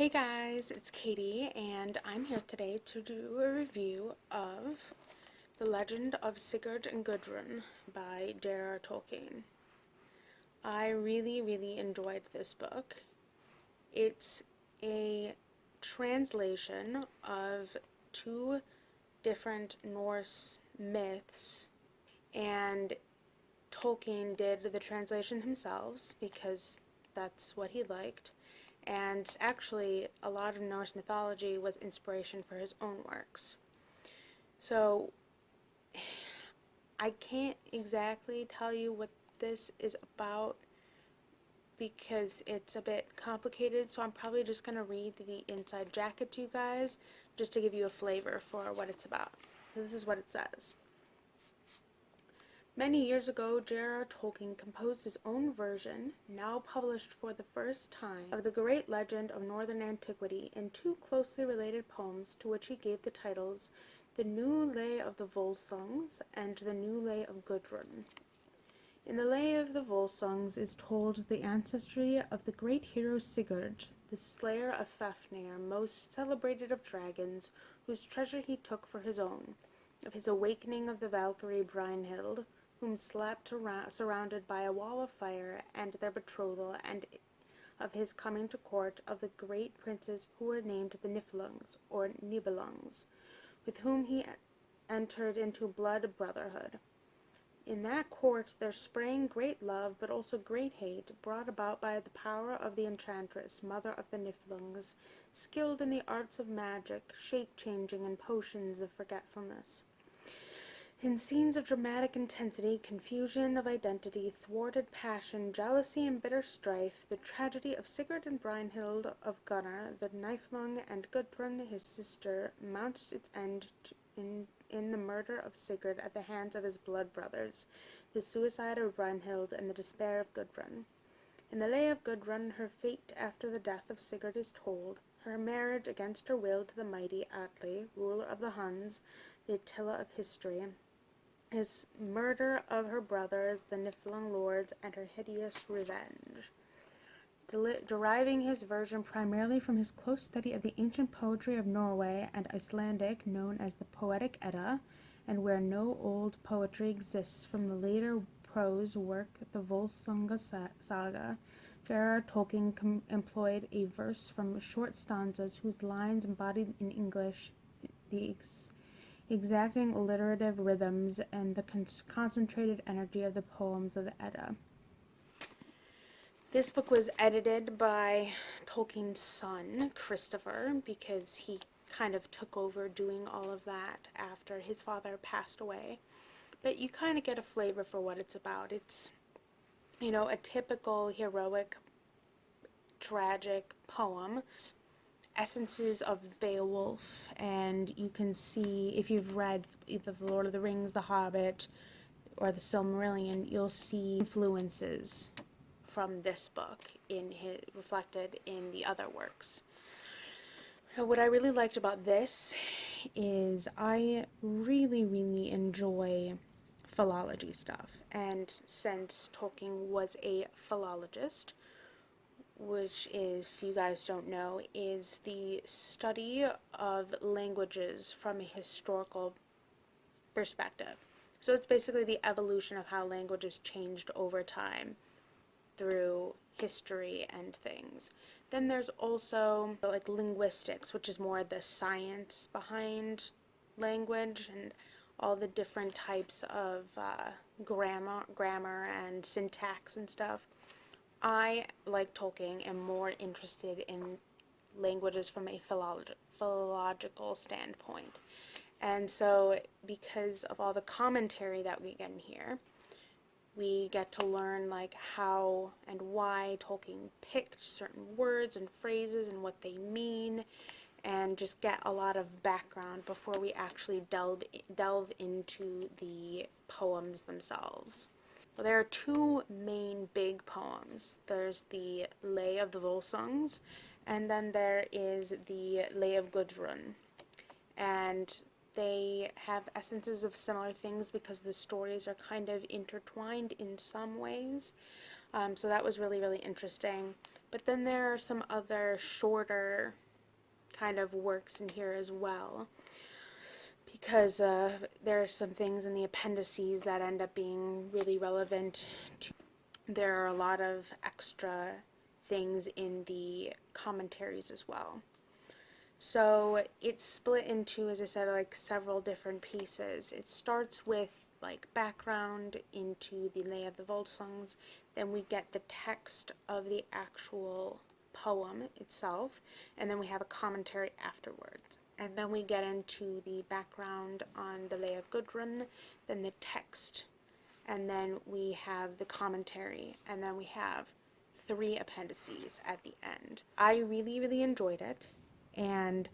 Hey guys, it's Katie, and I'm here today to do a review of The Legend of Sigurd and Gudrun by j.r.r. Tolkien. I really enjoyed this book. It's a translation of two different Norse myths, and Tolkien did the translation himself because that's what he liked. And actually, a lot of Norse mythology was inspiration for his own works. So, I can't exactly tell you what this is about because it's a bit complicated, so I'm probably just going to read the inside jacket to you guys just to give you a flavor for what it's about. This is what it says. Many years ago, j.r.r. Tolkien composed his own version, now published for the first time, of the great legend of northern antiquity in two closely related poems to which he gave the titles The New Lay of the Volsungs and The New Lay of Gudrun. In the Lay of the Volsungs is told the ancestry of the great hero Sigurd, the slayer of Fafnir, most celebrated of dragons, whose treasure he took for his own, of his awakening of the Valkyrie Brynhild, whom slept surrounded by a wall of fire, and their betrothal, and of his coming to court of the great princes who were named the Niflungs, or Nibelungs, with whom he entered into blood brotherhood. In that court there sprang great love, but also great hate, brought about by the power of the enchantress, mother of the Niflungs, skilled in the arts of magic, shape-changing, and potions of forgetfulness. In scenes of dramatic intensity, confusion of identity, thwarted passion, jealousy, and bitter strife, the tragedy of Sigurd and Brynhild of Gunnar, the Niflung, and Gudrun, his sister, mounts its end in the murder of Sigurd at the hands of his blood brothers, the suicide of Brynhild, and the despair of Gudrun. In the Lay of Gudrun, her fate after the death of Sigurd is told, her marriage against her will to the mighty Atli, ruler of the Huns, the Attila of history, his murder of her brothers, the Niflung lords, and her hideous revenge. Deriving his version primarily from his close study of the ancient poetry of Norway and Icelandic, known as the Poetic Edda, and where no old poetry exists from the later prose work, the Volsunga Saga, j.r.r. Tolkien employed a verse from short stanzas whose lines embodied in English the exacting alliterative rhythms and the concentrated energy of the poems of the Edda. This book was edited by Tolkien's son, Christopher, because he kind of took over doing all of that after his father passed away. But you kind of get a flavor for what it's about. It's, a typical heroic, tragic poem. Essences of Beowulf, and you can see, if you've read either The Lord of the Rings, The Hobbit, or The Silmarillion, you'll see influences from this book reflected in the other works. What I really liked about this is I really enjoy philology stuff, and since Tolkien was a philologist, which is, if you guys don't know, is the study of languages from a historical perspective. So it's basically the evolution of how languages changed over time through history and things. Then there's also like linguistics, which is more the science behind language and all the different types of grammar and syntax and stuff. I, like Tolkien, am more interested in languages from a philological standpoint. And so, because of all the commentary that we get in here, we get to learn like how and why Tolkien picked certain words and phrases and what they mean, and just get a lot of background before we actually delve into the poems themselves. Well, there are two main big poems. There's the Lay of the Volsungs, and then there is the Lay of Gudrun. And they have essences of similar things because the stories are kind of intertwined in some ways. So that was really interesting. But then there are some other shorter kind of works in here as well, because there are some things in the appendices that end up being really relevant to. There are a lot of extra things in the commentaries as well. So it's split into, as I said, like several different pieces. It starts with like background into the lay of the Volsungs, then we get the text of the actual poem itself, and then we have a commentary afterwards. And then we get into the background on the lay of Gudrun, then the text, and then we have the commentary, and then we have 3 appendices at the end. I really, really enjoyed it, and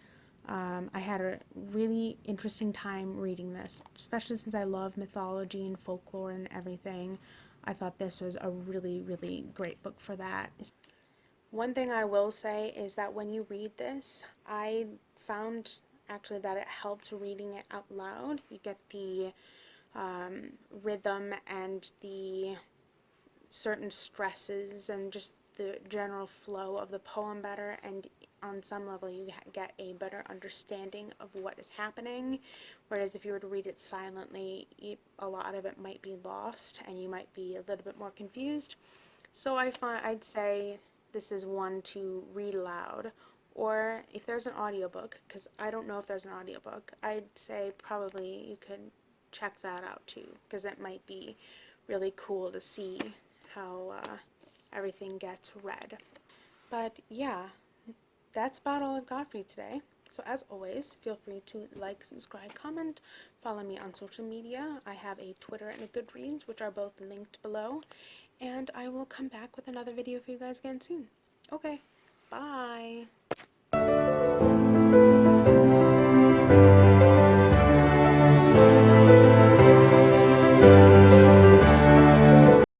I had a really interesting time reading this, especially since I love mythology and folklore and everything. I thought this was a really, really great book for that. One thing I will say is that when you read this, I found actually that it helped reading it out loud. You get the rhythm and the certain stresses and just the general flow of the poem better, and on some level you get a better understanding of what is happening, whereas if you were to read it silently, a lot of it might be lost and you might be a little bit more confused. So I'd say this is one to read aloud, or if there's an audiobook, because I don't know if there's an audiobook, I'd say probably you could check that out too, because it might be really cool to see how everything gets read. But yeah, that's about all I've got for you today. So as always, feel free to like, subscribe, comment, follow me on social media. I have a Twitter and a Goodreads, which are both linked below. And I will come back with another video for you guys again soon. Okay, bye!